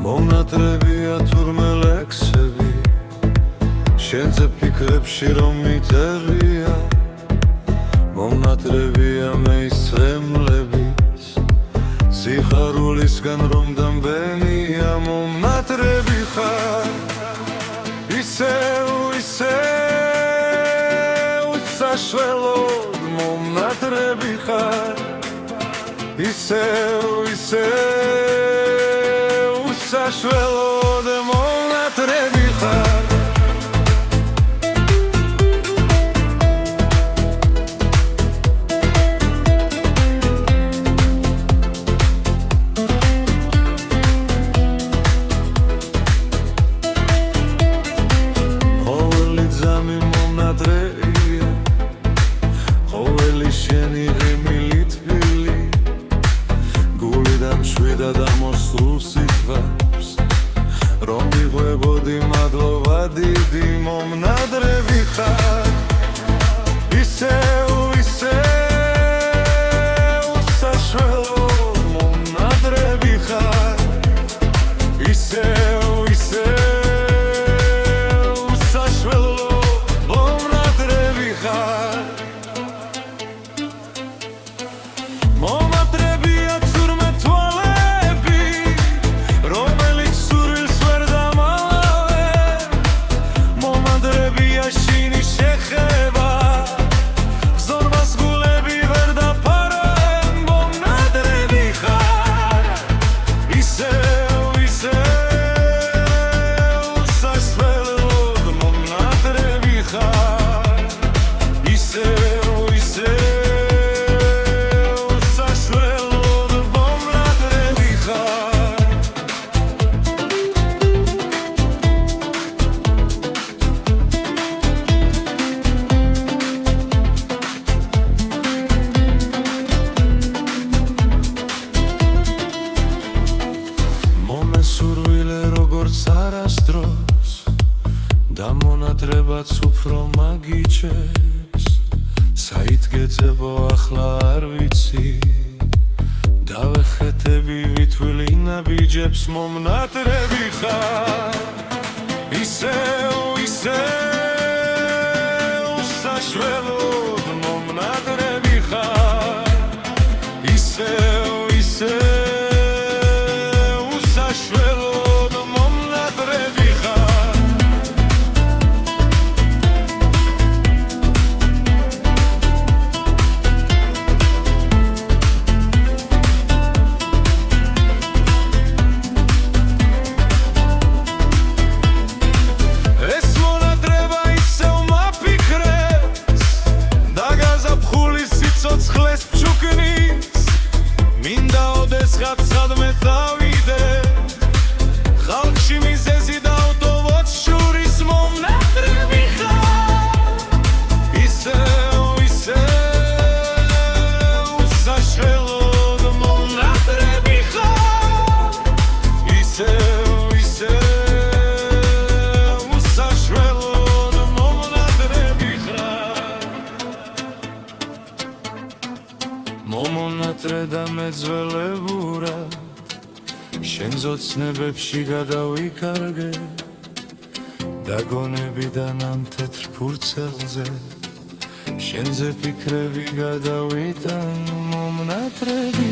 მომნატრებია თურმე ლექსები შენზე ფიქრებში რომ მიწერია მომნატრებია მეისწრებლებიც სიხარულისგან რომ დამბენია მომნატრები ხარ ისევ საშველოდ მომნატრები ხარ ისევ საშველოდ მომნატრები ხარ ყოველი ძამი მომნატრებია ყოველი შენი ღიმილი თბილი გულიდან შვიდად ამოსულ სიტყვებს რომ მიღვებოდი მადლობა დიდი მომნატრები ხარ ისევ საშველოდ მომნატრები ხარ ისევ საშველოდ მომნატრები ხარ მომნატრებია თურმე თვალები რომელიც სურვილს ვერ დამალავე მომნატრებია შინი შეხება ზორმას გულები ვერ დაფარვენ მომნატრები ხარ ისევ საშველოდ მომნატრები ხარ ისევ მომესურვილე როგორც არასდროს და მონატრებაც უფრო მაგიჩეს საიდგეძებო ახლა არ ვიცი დავეხეთები ვითვლი ნაბიჯებს მომნატრები ხარ ისევ საშველოდ მომნატრები ხარ ისევ საშველოდ მომნატრები ხარ ეს მონატრება ისევ მაფიქრებს და გაზაფხულის სიცოცხლეს ფჩუქნის მინდა ოდესღაც სადმე დავიდე ხალხში მიზეზი დავტოვოთ შურის მომნატრები ხარ ისევ საშველოდ მომნატრები ხარ ისევ საშველოდ მომნატრები ხარ მომონატრე და მეძველებურად შენ ზოცნებებში გადავიკარგე დაგონებიდან ამ თეთრ ფურცელზე შენზე ფიქრები გადავიტან მომნატრები